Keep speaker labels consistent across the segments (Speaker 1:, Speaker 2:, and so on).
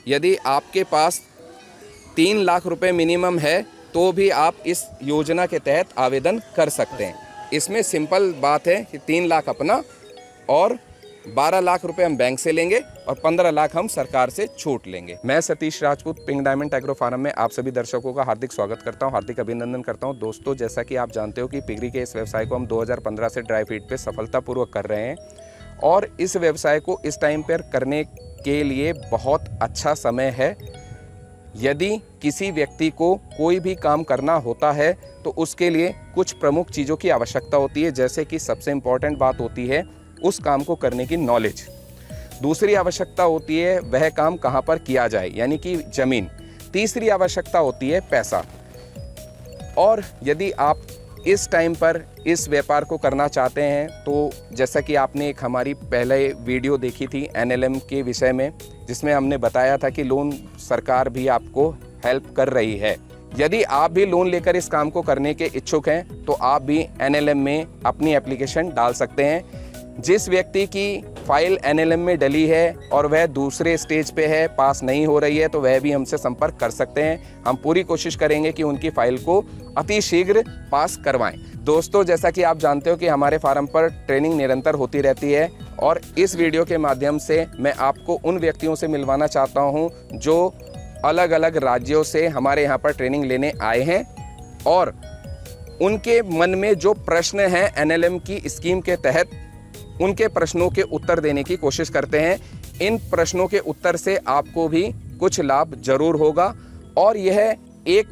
Speaker 1: यदि आपके पास 3 लाख रुपए मिनिमम है तो भी आप इस योजना के तहत आवेदन कर सकते हैं। इसमें सिंपल बात है कि 3 लाख अपना और 12 लाख रुपए हम बैंक से लेंगे और 15 लाख हम सरकार से छूट लेंगे। मैं Satish Rajput pink diamond agro farm में आप सभी दर्शकों का हार्दिक स्वागत करता हूं, हार्दिक अभिनंदन करता हूं। दोस्तों, जैसा कि आप जानते हो कि पिगरी के इस व्यवसाय को हम 2015 से ड्राई फीड पे सफलतापूर्वक कर रहे हैं और इस व्यवसाय को इस टाइम पर करने के लिए बहुत अच्छा समय है। यदि किसी व्यक्ति को कोई भी काम करना होता है तो उसके लिए कुछ प्रमुख चीज़ों की आवश्यकता होती है, जैसे कि सबसे इम्पॉर्टेंट बात होती है उस काम को करने की नॉलेज। दूसरी आवश्यकता होती है वह काम कहाँ पर किया जाए, यानी कि ज़मीन। तीसरी आवश्यकता होती है पैसा। और यदि आप इस टाइम पर इस व्यापार को करना चाहते हैं तो जैसा कि आपने एक हमारी पहले वीडियो देखी थी NLM के विषय में, जिसमें हमने बताया था कि लोन सरकार भी आपको हेल्प कर रही है। यदि आप भी लोन लेकर इस काम को करने के इच्छुक हैं तो आप भी NLM में अपनी एप्लीकेशन डाल सकते हैं। जिस व्यक्ति की फाइल NLM में डली है और वह दूसरे स्टेज पे है, पास नहीं हो रही है, तो वह भी हमसे संपर्क कर सकते हैं। हम पूरी कोशिश करेंगे कि उनकी फाइल को अति शीघ्र पास करवाएं। दोस्तों, जैसा कि आप जानते हो कि हमारे फार्म पर ट्रेनिंग निरंतर होती रहती है और इस वीडियो के माध्यम से मैं आपको उन व्यक्तियों से मिलवाना चाहता हूं जो अलग अलग राज्यों से हमारे यहाँ पर ट्रेनिंग लेने आए हैं और उनके मन में जो प्रश्न हैं NLM की स्कीम के तहत, उनके प्रश्नों के उत्तर देने की कोशिश करते हैं। इन प्रश्नों के उत्तर से आपको भी कुछ लाभ जरूर होगा और यह एक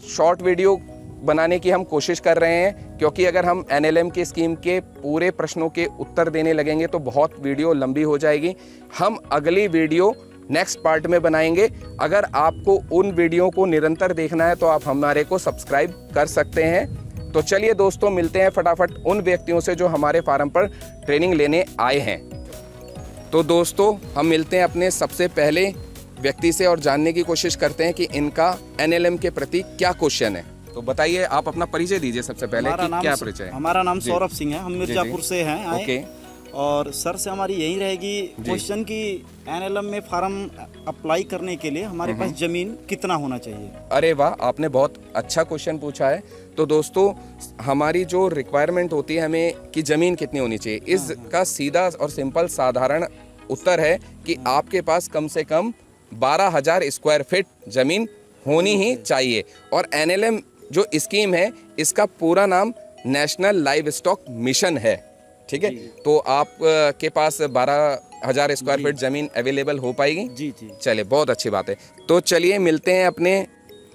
Speaker 1: शॉर्ट वीडियो बनाने की हम कोशिश कर रहे हैं, क्योंकि अगर हम NLM की स्कीम के पूरे प्रश्नों के उत्तर देने लगेंगे तो बहुत वीडियो लंबी हो जाएगी। हम अगली वीडियो नेक्स्ट पार्ट में बनाएंगे। अगर आपको उन वीडियो को निरंतर देखना है तो आप हमारे को सब्सक्राइब कर सकते हैं। तो चलिए दोस्तों, मिलते हैं फटाफट उन व्यक्तियों से जो हमारे फार्म पर ट्रेनिंग लेने आए हैं। तो दोस्तों, हम मिलते हैं अपने सबसे पहले व्यक्ति से और जानने की कोशिश करते हैं कि इनका NLM के प्रति क्या क्वेश्चन है। तो बताइए, आप अपना परिचय दीजिए सबसे पहले कि क्या परिचय है।
Speaker 2: हमारा नाम सौरभ सिंह है, हम मिर्जापुर से हैं आए।
Speaker 1: ओके।
Speaker 2: और सर से हमारी यही रहेगी क्वेश्चन कि NLM में फार्म अप्लाई करने के लिए हमारे पास जमीन कितना होना चाहिए।
Speaker 1: अरे वाह, आपने बहुत अच्छा क्वेश्चन पूछा है। तो दोस्तों, हमारी जो रिक्वायरमेंट होती है हमें कि ज़मीन कितनी होनी चाहिए, इसका सीधा और सिंपल साधारण उत्तर है कि आपके पास कम से कम 12,000 स्क्वायर फीट ज़मीन होनी ही चाहिए। और NLM जो स्कीम है इसका पूरा नाम नेशनल लाइव स्टॉक मिशन है, ठीक है। तो आप के पास 12,000 स्क्वायर फीट ज़मीन अवेलेबल हो पाएगी।
Speaker 2: जी जी,
Speaker 1: चलिए, बहुत अच्छी बात है। तो चलिए मिलते हैं अपने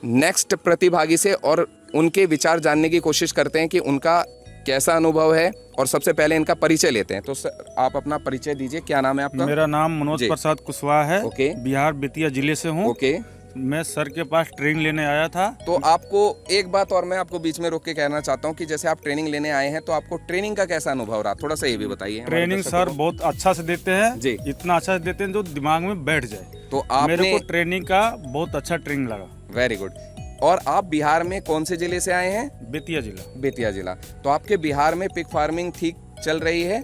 Speaker 1: नेक्स्ट प्रतिभागी से और उनके विचार जानने की कोशिश करते हैं कि उनका कैसा अनुभव है। और सबसे पहले इनका परिचय लेते हैं। तो सर, आप अपना परिचय दीजिए, क्या नाम है आपका?
Speaker 3: मेरा नाम मनोज प्रसाद कुशवाहा है।
Speaker 1: ओके।
Speaker 3: बिहार बेतिया जिले से हूँ।
Speaker 1: ओके।
Speaker 3: मैं सर के पास ट्रेनिंग लेने आया था।
Speaker 1: तो आपको एक बात और मैं आपको बीच में रोक के कहना चाहता हूँ कि जैसे आप ट्रेनिंग लेने आए हैं तो आपको ट्रेनिंग का कैसा अनुभव रहा, थोड़ा सा ये भी बताइए।
Speaker 3: ट्रेनिंग सर बहुत अच्छा से देते हैं
Speaker 1: जी।
Speaker 3: इतना अच्छा से देते हैं जो दिमाग में बैठ जाए।
Speaker 1: तो आपने,
Speaker 3: मेरे को ट्रेनिंग का बहुत अच्छा ट्रेनिंग लगा।
Speaker 1: Very good. और आप बिहार में कौन से जिले से आए हैं?
Speaker 3: बेतिया जिला।
Speaker 1: बेतिया जिला। तो आपके बिहार में पिग फार्मिंग ठीक चल रही है?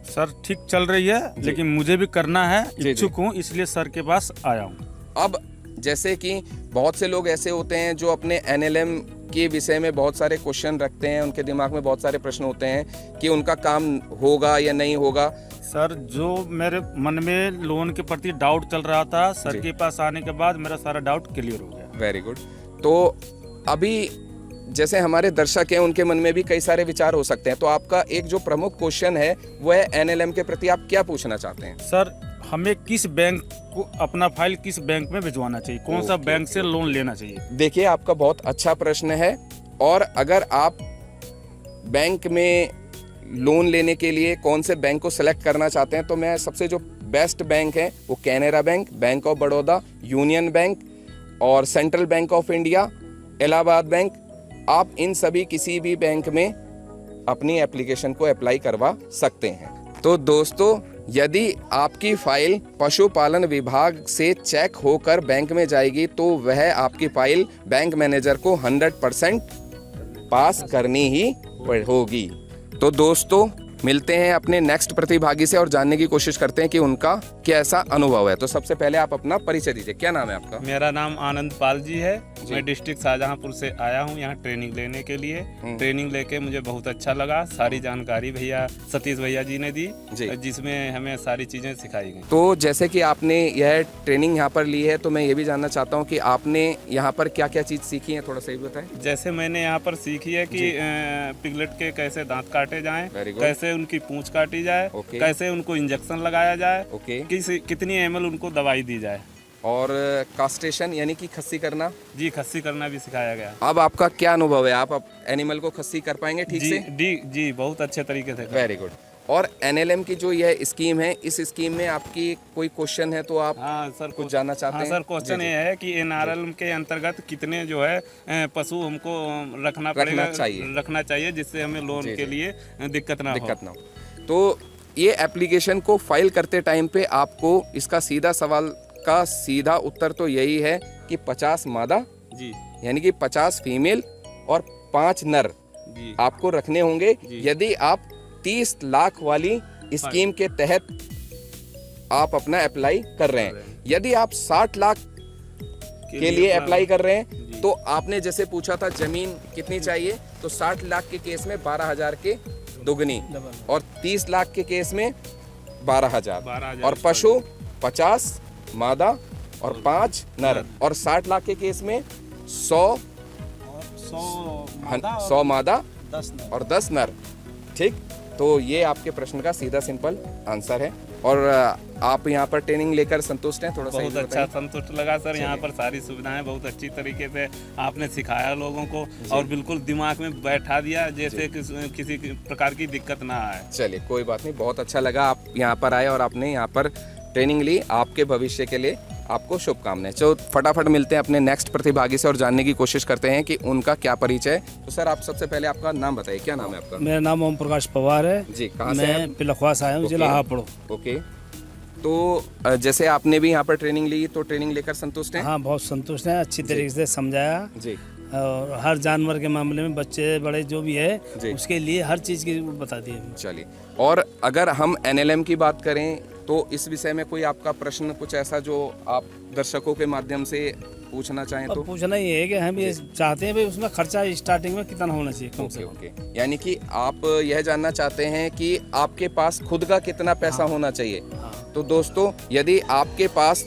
Speaker 3: सर ठीक चल रही है, लेकिन मुझे भी करना है, इच्छुक हूँ, इसलिए सर के पास आया हूँ।
Speaker 1: अब जैसे कि बहुत से लोग ऐसे होते हैं जो अपने NLM के विषय में बहुत सारे क्वेश्चन रखते हैं, उनके दिमाग में बहुत सारे प्रश्न होते हैं कि उनका काम होगा या नहीं होगा।
Speaker 3: सर, जो मेरे मन में लोन के प्रति डाउट चल रहा था, सर के पास आने के बाद मेरा सारा डाउट क्लियर हो गया।
Speaker 1: Very good. तो अभी जैसे हमारे दर्शक हैं उनके मन में भी कई सारे विचार हो सकते हैं, तो आपका एक जो प्रमुख क्वेश्चन है वो है NLM के प्रति आप क्या पूछना चाहते हैं?
Speaker 3: सर, हमें किस बैंक को अपना फाइल किस बैंक में भिजवाना चाहिए, कौन सा बैंक से लोन लेना चाहिए?
Speaker 1: देखिए, आपका बहुत अच्छा प्रश्न है। और अगर आप बैंक में लोन लेने के लिए कौन से बैंक को सिलेक्ट करना चाहते हैं तो मैं सबसे जो बेस्ट बैंक है वो Canara bank, bank of Baroda, union bank और central bank of India, Allahabad bank, आप इन सभी किसी भी बैंक में अपनी एप्लीकेशन को अप्लाई करवा सकते हैं। तो दोस्तों, यदि आपकी फाइल पशुपालन विभाग से चेक होकर बैंक में जाएगी तो वह आपकी फाइल बैंक मैनेजर को 100% पास करनी ही होगी। तो दोस्तों, मिलते हैं अपने नेक्स्ट प्रतिभागी से और जानने की कोशिश करते हैं कि उनका कैसा अनुभव है। तो सबसे पहले आप अपना परिचय दीजिए, क्या नाम है आपका?
Speaker 3: मेरा नाम आनंद पाल जी है। मैं डिस्ट्रिक्ट शाहजहांपुर से आया हूँ यहाँ ट्रेनिंग लेने के लिए। ट्रेनिंग लेके मुझे बहुत अच्छा लगा। सारी जानकारी भैया सतीश भैया जी ने दी, जिसमें हमें सारी चीज़ें सिखाई गई।
Speaker 1: तो जैसे कि आपने यह ट्रेनिंग यहाँ पर ली है, तो मैं ये भी जानना चाहता हूँ कि आपने यहाँ पर क्या क्या चीज़ सीखी है, थोड़ा सा बताएं।
Speaker 3: जैसे मैंने यहाँ पर सीखी है कि पिगलेट के कैसे दांत काटे जाएं, कैसे उनकी पूंछ काटी जाए, कैसे उनको इंजेक्शन लगाया जाए, कितनी ml उनको दवाई दी जाए,
Speaker 1: और कास्ट्रेशन यानी कि खस्सी करना।
Speaker 3: जी, खस्सी करना भी सिखाया गया।
Speaker 1: अब आपका क्या अनुभव है, आप एनिमल को खस्सी कर पाएंगे ठीक से?
Speaker 3: जी, बहुत अच्छे तरीके से।
Speaker 1: Very good. और एनएलएम की जो यह स्कीम है, इस स्कीम में आपकी कोई क्वेश्चन है तो आप
Speaker 3: सर
Speaker 1: कुछ जानना चाहते हैं?
Speaker 3: सर, क्वेश्चन ये है कि एनआरएल के अंतर्गत कितने जो है पशु हमको रखना चाहिए जिससे हमें लोन के लिए दिक्कत ना हो।
Speaker 1: तो ये एप्लीकेशन को फाइल करते टाइम पे आपको इसका सीधा सवाल का सीधा उत्तर तो यही है कि 50 मादा
Speaker 3: जी,
Speaker 1: यानी कि 50 फीमेल और 5 नर
Speaker 3: जी
Speaker 1: आपको रखने होंगे यदि आप 30 लाख वाली स्कीम के तहत आप अपना अप्लाई कर रहे हैं। यदि आप 60 लाख के लिए अप्लाई कर रहे हैं तो आपने जैसे पूछा था जमीन कितनी चाहिए, तो 60 लाख के केस में 12,000 के दुगनी और 30 लाख के केस में 12,000 और पशु 50 मादा और 5 नर और 60 लाख के केस में 100 मादा
Speaker 2: 10
Speaker 1: और 10 नर। ठीक, तो ये आपके प्रश्न का सीधा सिंपल आंसर है। और आप यहाँ पर ट्रेनिंग लेकर संतुष्ट हैं? थोड़ा सा
Speaker 3: बहुत अच्छा संतुष्ट लगा सर। यहाँ पर सारी सुविधाएं बहुत अच्छी तरीके से आपने सिखाया लोगों को और बिल्कुल दिमाग में बैठा दिया, जैसे किसी प्रकार की दिक्कत ना आए।
Speaker 1: चलिए, कोई बात नहीं, बहुत अच्छा लगा आप यहाँ पर आए और आपने यहाँ पर ट्रेनिंग ली। आपके भविष्य के लिए आपको शुभकामनाएं। तो फटाफट मिलते हैं अपने नेक्स्ट प्रतिभागी से और जानने की कोशिश करते हैं कि उनका क्या परिचय है। तो सर, आप सबसे पहले आपका नाम बताइए, क्या नाम है आपका?
Speaker 4: मेरा नाम ओम प्रकाश पवार है
Speaker 1: जी। कहाँ से?
Speaker 4: मैं पिलखवा से आया हूँ, जिला हापुड़।
Speaker 1: ओके, तो जैसे आपने भी यहाँ पर ट्रेनिंग ली, तो ट्रेनिंग लेकर संतुष्ट हैं?
Speaker 4: हाँ, बहुत संतुष्ट हैं। अच्छी तरीके से समझाया
Speaker 1: जी।
Speaker 4: और हर जानवर के मामले में बच्चे बड़े जो भी है उसके लिए हर चीज़ की बता दिए।
Speaker 1: चलिए, और अगर हम एनएलएम की बात करें तो इस विषय में कोई आपका प्रश्न कुछ ऐसा जो आप दर्शकों के माध्यम से पूछना चाहें तो?
Speaker 4: पूछना ये है कि हम ये चाहते हैं भाई उसमें खर्चा स्टार्टिंग में कितना होना चाहिए कम से कम।
Speaker 1: ओके, यानी कि आप यह जानना चाहते हैं कि आपके पास खुद का कितना पैसा होना चाहिए। तो दोस्तों, यदि आपके पास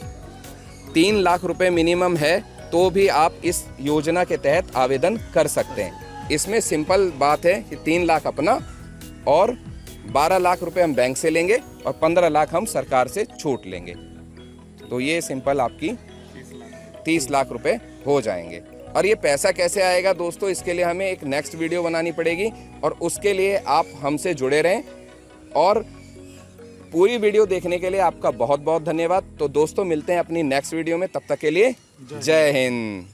Speaker 1: 3 लाख रुपए मिनिमम है तो भी आप इस योजना के तहत आवेदन कर सकते हैं। इसमें सिंपल बात है कि 3 लाख अपना और 12 लाख रुपए हम बैंक से लेंगे और 15 लाख हम सरकार से छूट लेंगे। तो ये सिंपल आपकी 30 लाख रुपए हो जाएंगे। और ये पैसा कैसे आएगा दोस्तों, इसके लिए हमें एक नेक्स्ट वीडियो बनानी पड़ेगी और उसके लिए आप हमसे जुड़े रहें। और पूरी वीडियो देखने के लिए आपका बहुत बहुत धन्यवाद। तो दोस्तों, मिलते हैं अपनी नेक्स्ट वीडियो में, तब तक के लिए जय हिंद।